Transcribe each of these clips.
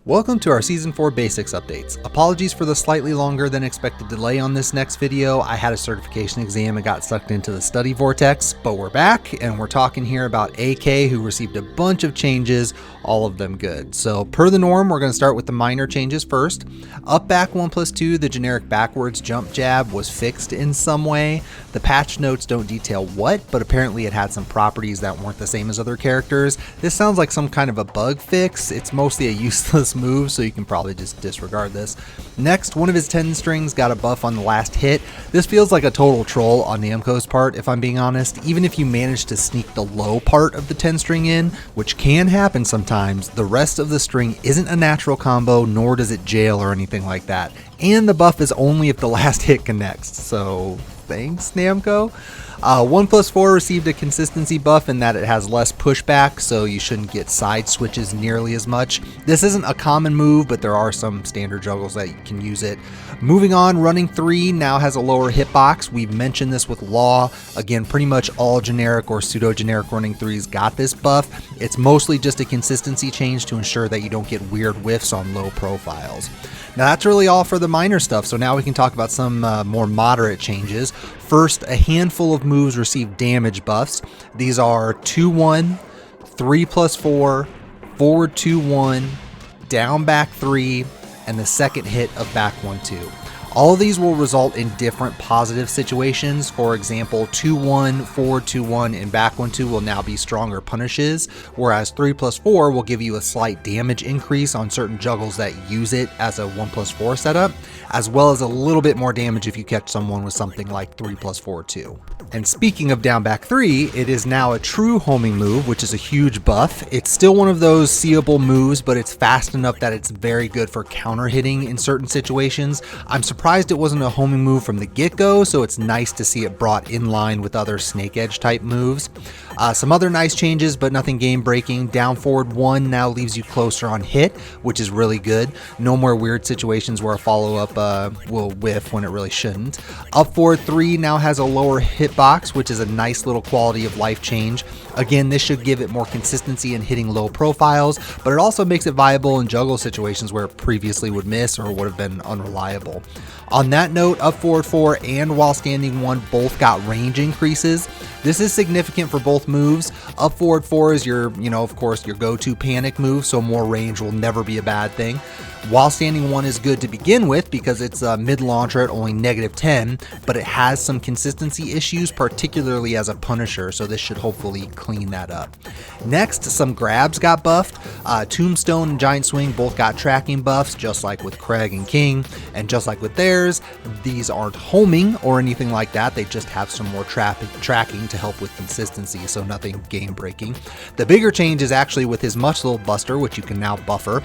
Welcome to our Season 4 Basics updates. Apologies for the slightly longer than expected delay on this next video. I had a certification exam and got sucked into the study vortex, but we're back and we're talking here about AK, who received a bunch of changes, all of them good. So per the norm, we're going to start with the minor changes first. Up back 1+2, the generic backwards jump jab was fixed in some way. The patch notes don't detail what, but apparently it had some properties that weren't the same as other characters. This sounds like some kind of a bug fix. It's mostly a useless move, so you can probably just disregard this. Next, one of his 10 strings got a buff on the last hit. This feels like a total troll on Namco's part, if I'm being honest. Even if you manage to sneak the low part of the 10 string in, which can happen sometimes, the rest of the string isn't a natural combo, nor does it jail or anything like that. And the buff is only if the last hit connects, so thanks Namco. 1+4 received a consistency buff in that it has less pushback, so you shouldn't get side switches nearly as much. This isn't a common move, but there are some standard juggles that you can use it. Moving on, running 3 now has a lower hitbox. We've mentioned this with Law. Again, pretty much all generic or pseudo-generic running 3s got this buff. It's mostly just a consistency change to ensure that you don't get weird whiffs on low profiles. Now that's really all for the minor stuff, so now we can talk about some more moderate changes. First, a handful of moves receive damage buffs. These are 2-1, 3+4, forward 2-1, down back 3, and the second hit of back 1-2. All of these will result in different positive situations. For example, 2-1, forward 2-1, and back 1-2 will now be stronger punishes, whereas 3+4 will give you a slight damage increase on certain juggles that use it as a 1+4 setup, as well as a little bit more damage if you catch someone with something like 3+4-2. And speaking of down back 3, it is now a true homing move, which is a huge buff. It's still one of those seeable moves, but it's fast enough that it's very good for counter hitting in certain situations. I'm surprised it wasn't a homing move from the get-go, so it's nice to see it brought in line with other snake edge type moves. Some other nice changes, but nothing game breaking. Down forward 1 now leaves you closer on hit, which is really good. No more weird situations where a follow-up will whiff when it really shouldn't. Up forward 3 now has a lower hitbox, which is a nice little quality of life change. Again, this should give it more consistency in hitting low profiles, but it also makes it viable in juggle situations where it previously would miss or would have been unreliable. On that note, up forward 4 and while standing 1 both got range increases. This is significant for both moves. Up forward 4 is your, of course, your go-to panic move, so more range will never be a bad thing. While standing 1 is good to begin with because it's a mid-launcher at only -10, but it has some consistency issues, particularly as a punisher, so this should hopefully clean that up. Next, some grabs got buffed. Tombstone and Giant Swing both got tracking buffs, just like with Craig and King, and just like with theirs, these aren't homing or anything like that, they just have some more tracking to help with consistency, so nothing game-breaking. The bigger change is actually with his Much Little Buster, which you can now buffer.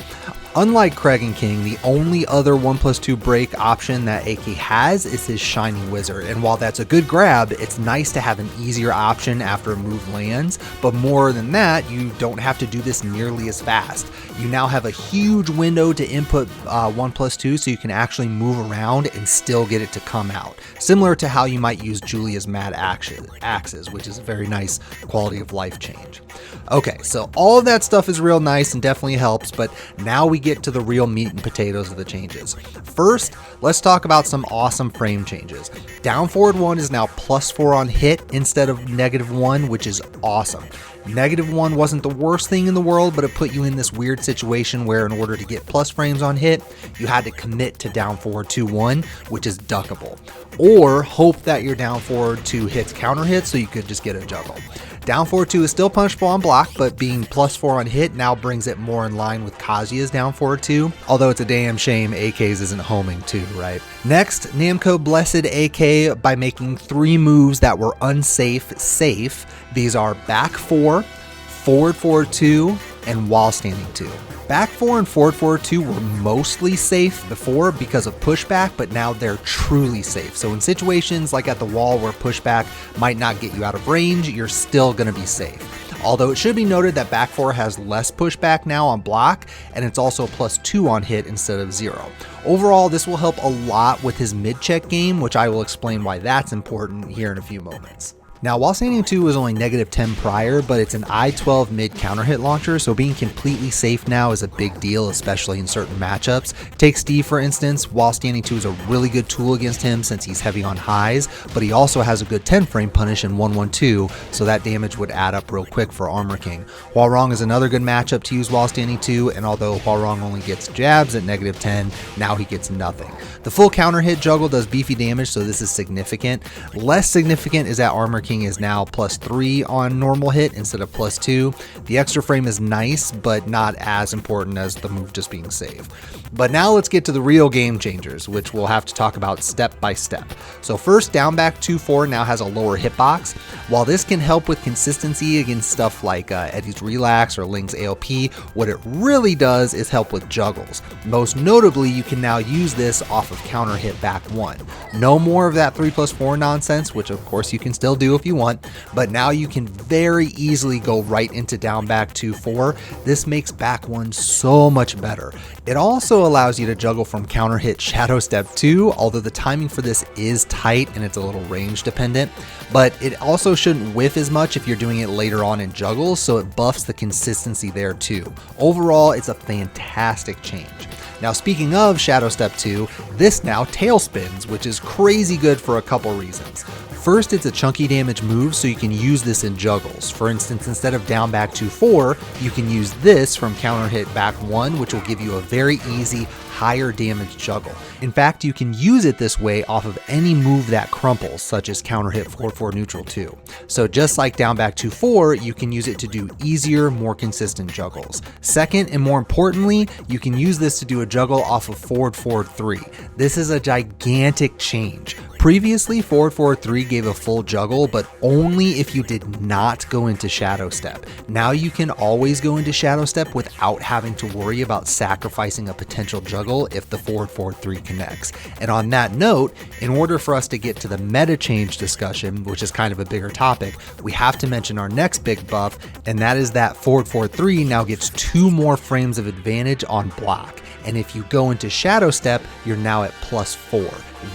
Unlike Craig and King, the only other 1+2 break option that AK has is his Shining Wizard, and while that's a good grab, it's nice to have an easier option after a move lands, but more than that, you don't have to do this nearly as fast. You now have a huge window to input 1+2, so you can actually move around and still get it to come out, similar to how you might use Julia's Mad Axes, which is a very nice quality of life change. Okay, so all of that stuff is real nice and definitely helps, but now we get to the real meat and potatoes of the changes. First, let's talk about some awesome frame changes. Down forward 1 is now +4 on hit instead of -1, which is awesome. -1 wasn't the worst thing in the world, but it put you in this weird situation where in order to get plus frames on hit, you had to commit to down forward 2-1, which is duckable, or hope that your down forward 2 hits counter hit so you could just get a juggle. Down forward 2 is still punishable on block, but being +4 on hit now brings it more in line with Kazuya's down forward 2, although it's a damn shame AK's isn't homing too, right? Next, Namco blessed AK by making 3 moves that were unsafe safe. These are back 4, forward 4-2, and while standing 2. Back 4 and forward 4-2 were mostly safe before because of pushback, but now they're truly safe. So in situations like at the wall where pushback might not get you out of range, you're still going to be safe. Although it should be noted that back 4 has less pushback now on block, and it's also +2 on hit instead of 0. Overall, this will help a lot with his mid-check game, which I will explain why that's important here in a few moments. Now, while standing 2 was only -10 prior, but it's an I-12 mid counter hit launcher, so being completely safe now is a big deal, especially in certain matchups. Take Steve for instance. While standing 2 is a really good tool against him since he's heavy on highs, but he also has a good 10 frame punish in 112, so that damage would add up real quick for Armor King. Hwarong is another good matchup to use while standing 2, and although Hwarong only gets jabs at -10, now he gets nothing. The full counter hit juggle does beefy damage, so this is significant. Less significant is that Armor King is now +3 on normal hit instead of +2. The extra frame is nice, but not as important as the move just being safe. But now let's get to the real game changers, which we'll have to talk about step by step. So first, down back 2-4 now has a lower hitbox. While this can help with consistency against stuff like Eddie's Relax or Ling's AOP, what it really does is help with juggles. Most notably, you can now use this off of counter hit back 1. No more of that 3+4 nonsense, which of course you can still do if you want, but now you can very easily go right into down back 2-4. This makes back 1 so much better. It also allows you to juggle from counter hit Shadow Step 2, although the timing for this is tight and it's a little range dependent, but it also shouldn't whiff as much if you're doing it later on in juggles, so it buffs the consistency there too. Overall, it's a fantastic change. Now, speaking of Shadow Step 2, this now tailspins, which is crazy good for a couple reasons. First, it's a chunky damage move, so you can use this in juggles. For instance, instead of down back 2-4, you can use this from counter hit back 1, which will give you a very easy, higher damage juggle. In fact, you can use it this way off of any move that crumples, such as counter hit 4-4 neutral 2. So just like down back 2-4, you can use it to do easier, more consistent juggles. Second, and more importantly, you can use this to do a juggle off of forward 3. This is a gigantic change. Previously, forward 3 gave a full juggle, but only if you did not go into Shadow Step. Now you can always go into Shadow Step without having to worry about sacrificing a potential juggle if the forward 3 connects. And on that note, in order for us to get to the meta change discussion, which is kind of a bigger topic, we have to mention our next big buff, and that is that forward 3 now gets 2 more frames of advantage on block. And if you go into Shadow Step, you're now at +4.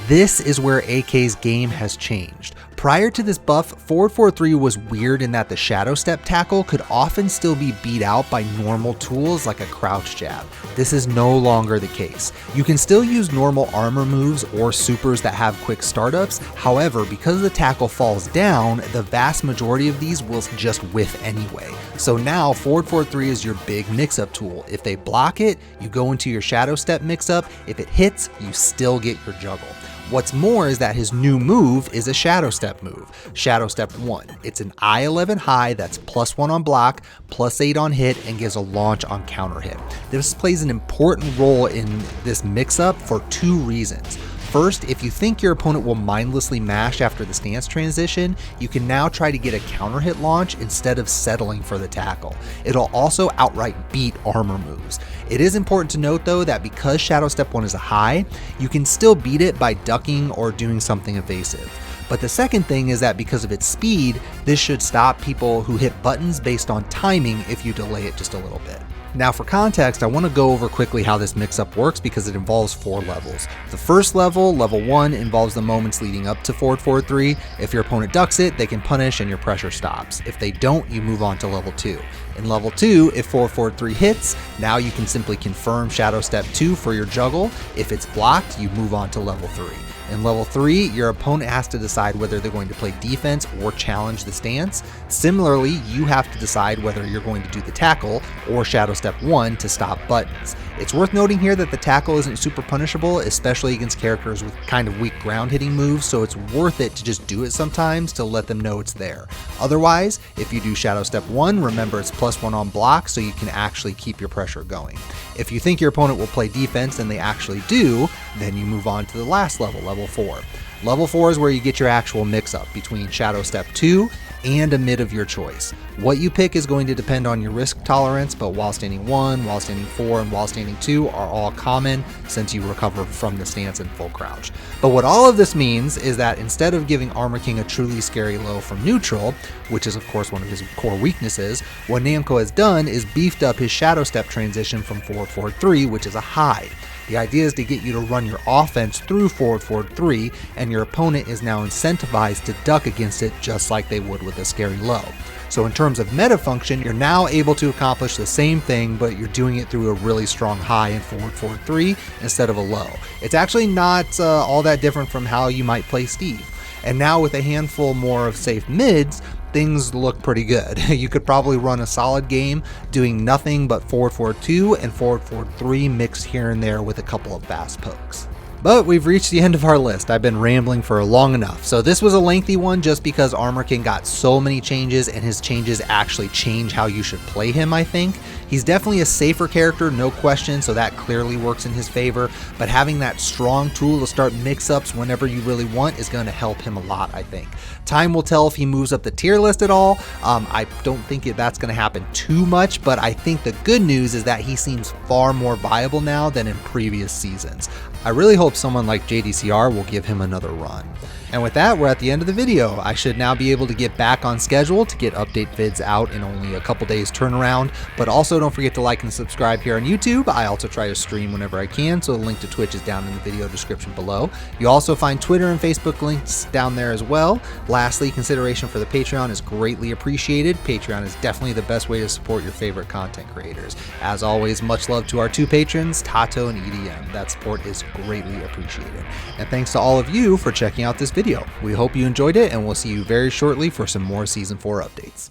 This is where AK's game has changed. Prior to this buff, forward 3 was weird in that the Shadow Step tackle could often still be beat out by normal tools like a crouch jab. This is no longer the case. You can still use normal armor moves or supers that have quick startups. However, because the tackle falls down, the vast majority of these will just whiff anyway. So now forward 3 is your big mix-up tool. If they block it, you go into your Shadow Step mix-up. If it hits, you still get your juggle. What's more is that his new move is a Shadow Step move, Shadow Step 1. It's an I-11 high that's +1 on block, +8 on hit, and gives a launch on counter hit. This plays an important role in this mix-up for 2 reasons. First, if you think your opponent will mindlessly mash after the stance transition, you can now try to get a counter hit launch instead of settling for the tackle. It'll also outright beat armor moves. It is important to note though that because Shadow Step 1 is a high, you can still beat it by ducking or doing something evasive. But the second thing is that because of its speed, this should stop people who hit buttons based on timing if you delay it just a little bit. Now for context, I want to go over quickly how this mix-up works because it involves 4 levels. The first level, level 1, involves the moments leading up to forward 3. If your opponent ducks it, they can punish and your pressure stops. If they don't, you move on to level 2. In level 2, if forward 3 hits, now you can simply confirm Shadow Step 2 for your juggle. If it's blocked, you move on to level 3. In level 3, your opponent has to decide whether they're going to play defense or challenge the stance. Similarly, you have to decide whether you're going to do the tackle or Shadow Step 1 to stop buttons. It's worth noting here that the tackle isn't super punishable, especially against characters with kind of weak ground hitting moves, so it's worth it to just do it sometimes to let them know it's there. Otherwise, if you do Shadow Step 1, remember it's +1 on block, so you can actually keep your pressure going. If you think your opponent will play defense and they actually do, then you move on to the last level, level 4. Level 4 is where you get your actual mix-up between Shadow Step 2 and a mid of your choice. What you pick is going to depend on your risk tolerance, but while standing 1, while standing 4, and while standing 2 are all common since you recover from the stance in full crouch. But what all of this means is that instead of giving Armor King a truly scary low from neutral, which is of course one of his core weaknesses, what Namco has done is beefed up his Shadow Step transition from forward 3, which is a high. The idea is to get you to run your offense through forward forward 3, and your opponent is now incentivized to duck against it just like they would with a scary low. So in terms of meta function, you're now able to accomplish the same thing, but you're doing it through a really strong high in forward forward 3 instead of a low. It's actually not all that different from how you might play Steve. And now with a handful more of safe mids, things look pretty good. You could probably run a solid game doing nothing but forward forward 2 and forward forward 3 mixed here and there with a couple of fast pokes. But we've reached the end of our list. I've been rambling for long enough. So this was a lengthy one just because Armorkin got so many changes, and his changes actually change how you should play him, I think. He's definitely a safer character, no question, so that clearly works in his favor, but having that strong tool to start mix-ups whenever you really want is going to help him a lot, I think. Time will tell if he moves up the tier list at all. I don't think that's going to happen too much, but I think the good news is that he seems far more viable now than in previous seasons. I really hope someone like JDCR will give him another run. And with that, we're at the end of the video. I should now be able to get back on schedule to get update vids out in only a couple days turnaround, but also don't forget to like and subscribe here on YouTube. I also try to stream whenever I can, so the link to Twitch is down in the video description below. You also find Twitter and Facebook links down there as well. Lastly, consideration for the Patreon is greatly appreciated. Patreon is definitely the best way to support your favorite content creators. As always, much love to our 2 patrons, Tato and EDM. That support is greatly appreciated. And thanks to all of you for checking out this video. We hope you enjoyed it, and we'll see you very shortly for some more Season 4 updates.